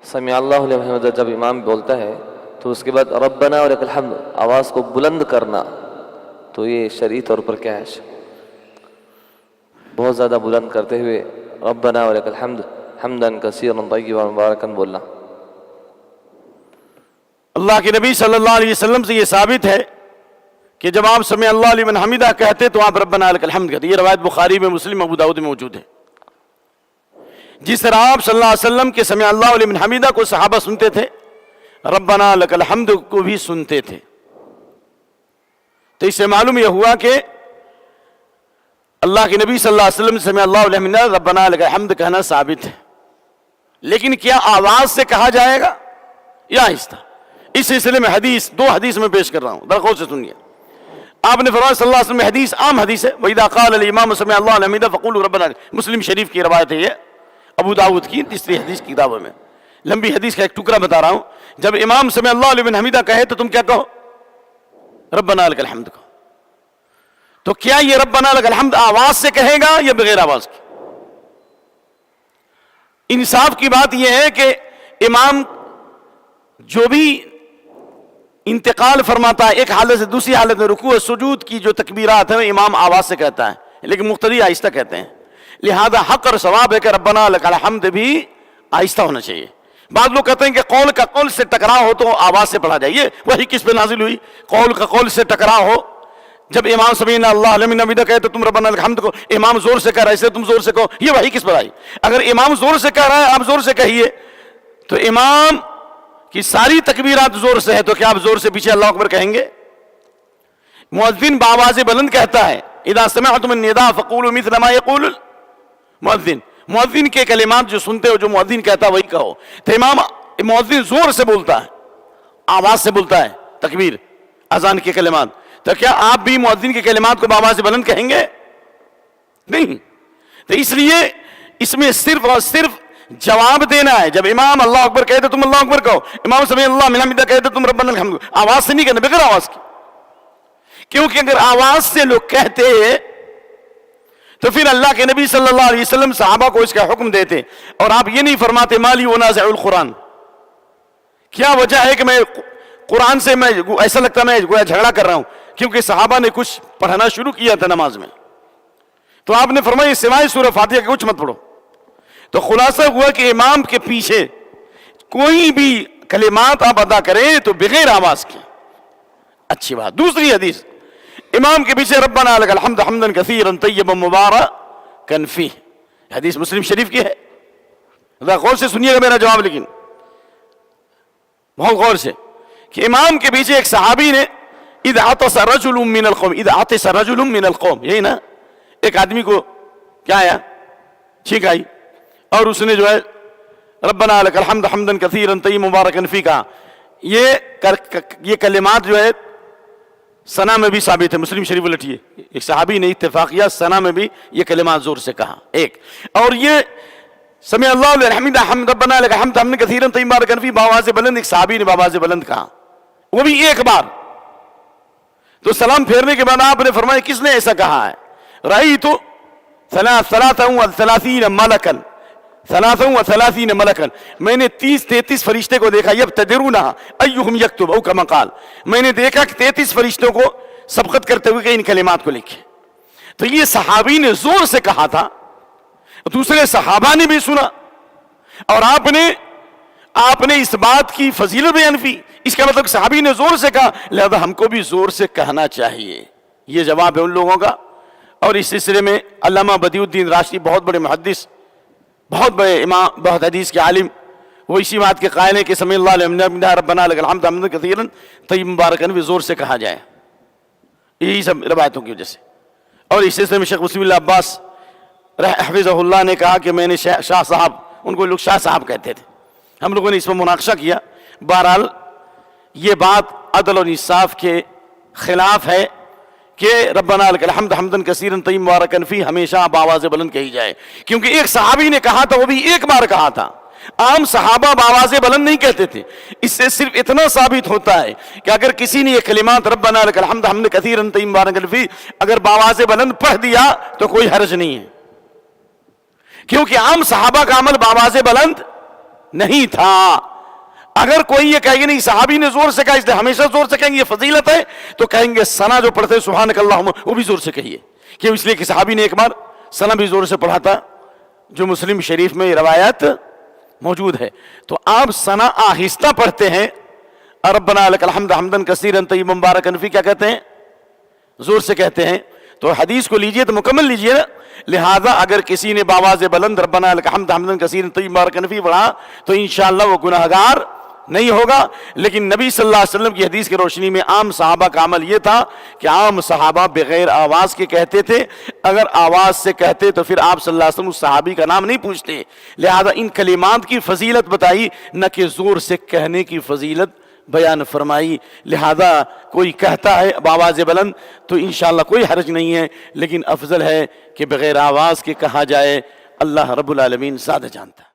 سمیع اللہ لمن حمدہ جب امام بولتا ہے تو اس کے بعد ربنا ولک الحمد آواز کو بلند کرنا، تو یہ شرعی طور پر کیا ہے؟ بہت زیادہ بلند کرتے ہوئے ربنا ولک الحمد حمدا کثیرا طیبا مبارکا بولنا۔ اللہ کے نبی صلی اللہ علیہ وسلم سے یہ ثابت ہے کہ جب آپ سمیع اللہ لمن حمدہ کہتے تو آپ ربنا لک الحمد کہتے۔ یہ روایت بخاری میں، مسلم، ابو داؤد میں موجود ہے۔ جس طرح آپ صلی اللہ علیہ وسلم کے سمیع اللہ لمن حمدہ کو صحابہ سنتے تھے، ربنا لک الحمد کو بھی سنتے تھے۔ تو اس سے معلوم یہ ہوا کہ اللہ کے نبی صلی اللہ علیہ وسلم سے سمیع اللہ لمن حمدہ ربنا لک الحمد کہنا ثابت ہے، لیکن کیا آواز سے کہا جائے گا یا آہستہ؟ اس سلسلے میں دو حدیث میں پیش کر رہا ہوں، درخواست سے سنیے۔ آپ نے فرمایا صلی اللہ علیہ وسلم حدیث، عام حدیث ہے، وَإِذَا قَالَ الْإِمَامُ سَمِعَ اللَّهُ لِمَنْ حَمِدَهُ فَقُولُوا رَبَّنَا، مسلم شریف کی روایت ہے، یہ ابو داؤد کی تیسری حدیث کی کتابوں میں۔ لمبی حدیث کا ایک ٹکڑا بتا رہا ہوں۔ جب امام سمع اللہ لمن حمدہ کہے تو تم کیا کہو؟ ربنا لک الحمد کہو۔ تو کیا یہ ربنا لک الحمد آواز سے کہے گا یا بغیر آواز کی؟ انصاف کی بات یہ ہے کہ امام جو بھی انتقال فرماتا ہے ایک حالت سے دوسری حالت میں، رکوع و سجود کی جو تکبیرات ہیں امام آواز سے کہتا ہے، لیکن مقتدی آہستہ کہتے ہیں۔ لہذا حق اور ثواب ہے کہ ربنا لک الحمد بھی آہستہ ہونا چاہیے۔ بعض لوگ کہتے ہیں کہ قول کا قول سے ٹکراؤ ہو تو آواز سے پڑھا جائے۔ وہی کس پہ نازل ہوئی؟ قول کا قول سے ٹکراؤ ہو، جب امام سمیع اللہ لمن حمدہ کہے تو تم ربنا لک الحمد کو، امام زور سے کہہ رہا ہے اسے تم زور سے کہو، یہ وہی کس پر آئی؟ اگر امام زور سے کہہ رہا ہے آپ زور سے کہیے، تو امام کی ساری تکبیرات زور سے ہے، تو کیا آپ زور سے پیچھے اللہ اکبر کہیں گے؟ مؤذن بآواز بلند کہتا ہے اذا سمعتم النداء فقولوا مثل ما يقول المؤذن، مؤذن کے کلمات جو سنتے ہو جو مؤذن کہتا ہے وہی کہو۔ تو مؤذن زور سے بولتا ہے، آواز سے بولتا ہے تکبیر اذان کے کلمات، تو کیا آپ بھی مؤذن کے کلمات کو بآواز بلند کہیں گے؟ نہیں۔ تو اس لیے اس میں صرف اور صرف جواب دینا ہے۔ جب امام اللہ اکبر کہے تو تم اللہ اکبر کہو، امام سمیع اللہ لمن حمدہ کہے تو تم ربنا لک الحمد، آواز سے نہیں کہنا، بغیر آواز کی۔ کیونکہ اگر آواز سے لوگ کہتے تو پھر اللہ کے نبی صلی اللہ علیہ وسلم صحابہ کو اس کا حکم دیتے، اور آپ یہ نہیں فرماتے مالی ونازع القرآن، کیا وجہ ہے کہ میں قرآن سے میں ایسا لگتا میں گویا جھگڑا کر رہا ہوں، کیونکہ صحابہ نے کچھ پڑھنا شروع کیا تھا نماز میں، تو آپ نے فرمایا سوائے سورہ فاتحہ کے کچھ مت پڑھو۔ تو خلاصہ ہوا کہ امام کے پیچھے کوئی بھی کلمات آپ ادا کریں تو بغیر آواز کے، اچھی بات۔ دوسری حدیث، امام کے پیچھے ربنا لک الحمد حمدا کثیرا طیبا مبارکا فیہ، حدیث مسلم شریف کی ہے۔ ذرا غور سے سنیے گا میرا جواب، لیکن بہت غور سے، کہ امام کے پیچھے ایک صحابی نے اذا عطس رجل من القوم، اذا عطس رجل من القوم، یہی نا، ایک آدمی کو کیا آیا؟ چھینک آئی، اور اس نے جو ہے ربنا لک الحمد حمدا کثیرا طیبا مبارکا فیہ کہا۔ یہ کلمات جو ہے ثنا میں بھی ثابت ہے، مسلم شریف لٹھیے، ایک صحابی نے اتفاقیہ ثنا میں بھی یہ کلمات زور سے کہا ایک، اور یہ سمیع اللہ لمن حمدہ حمد ربنا لک الحمد حمدا کثیرا طیبا مبارکا فیہ بآواز بلند، ایک صحابی نے بآواز بلند کہا، وہ بھی ایک بار۔ تو سلام پھیرنے کے بعد آپ نے فرمایا کس نے ایسا کہا ہے؟ رأیت ثلاثا وثلاثین ملکا، ثلاثا وثلاثین ملکا، میں نے 33 فرشتے کو دیکھا، یبتدرونہا ایہم یکتب او کما قال، میں نے دیکھا کہ 33 فرشتوں کو سبقت کرتے ہوئے کہ ان کلمات کو لکھے۔ تو یہ صحابی نے زور سے کہا تھا، دوسرے صحابہ نے بھی سنا، اور آپ نے اس بات کی فضیلت بیان کی، اس کا مطلب صحابی نے زور سے کہا، لہذا ہم کو بھی زور سے کہنا چاہیے۔ یہ جواب ہے ان لوگوں کا۔ اور اس سلسلے میں علامہ بدیع الدین راشدی، بہت بڑے محدث، بہت بڑے امام، بہت حدیث کے عالم، وہ اسی بات کے قائل ہیں کہ سمیع اللہ لمن حمدہ ربنا لک الحمد حمدا کثیرا طیبا مبارکا بھی زور سے کہا جائے، یہی سب روایتوں کی وجہ سے۔ اور اس سلسلے میں شیخ مسلم اللہ عباس حفظہ اللہ نے کہا کہ میں نے شاہ صاحب، ان کو لوگ شاہ صاحب کہتے تھے، ہم لوگوں نے اس پر مناقشہ کیا، بہرحال یہ بات عدل اور انصاف کے خلاف ہے کہ ربنا لک الحمد حمدا کثیرا طیبا مبارکا فیہ ہمیشہ بآواز بلند کہی جائے، کیونکہ ایک صحابی نے کہا تھا، وہ بھی ایک بار کہا تھا، عام صحابہ بآواز بلند نہیں کہتے تھے۔ اس سے صرف اتنا ثابت ہوتا ہے کہ اگر کسی نے یہ کلمات ربنا لک الحمد حمدا کثیرا طیبا مبارکا فیہ اگر بآواز بلند پڑھ دیا تو کوئی حرج نہیں ہے، کیونکہ عام صحابہ کا عمل بآواز بلند نہیں تھا. اگر کوئی یہ کہے گا نہیں صحابی نے زور سے کہا اس لیے ہمیشہ زور سے کہیں گے یہ فضیلت ہے, تو کہیں گے ثنا جو پڑھتے سبحانک اللہم وہ بھی زور سے کہیے, کیوں؟ اس لیے کہ صحابی نے ایک بار ثنا بھی زور سے پڑھا تھا, جو مسلم شریف میں یہ روایت موجود ہے. تو آپ ثنا آہستہ پڑھتے ہیں, ربنا لک الحمد حمدا کثیرا طیبا مبارکا فیہ کیا کہتے ہیں؟ زور سے کہتے ہیں. تو حدیث کو لیجئے تو مکمل لیجئے نا. لہذا اگر کسی نے بآواز بلند ربنا لک الحمد حمدا کثیرا طیبا مبارکا فیہ پڑھا تو انشاءاللہ وہ گناہگار نہیں ہوگا. لیکن نبی صلی اللہ علیہ وسلم کی حدیث کی روشنی میں عام صحابہ کا عمل یہ تھا کہ عام صحابہ بغیر آواز کے کہتے تھے. اگر آواز سے کہتے تو پھر آپ صلی اللہ علیہ وسلم اس صحابی کا نام نہیں پوچھتے. لہذا ان کلمات کی فضیلت بتائی, نہ کہ زور سے کہنے کی فضیلت بیان فرمائی. لہذا کوئی کہتا ہے بآواز بلند تو انشاءاللہ کوئی حرج نہیں ہے, لیکن افضل ہے کہ بغیر آواز کے کہا جائے. اللہ رب العالمین زیادہ جانتا ہے.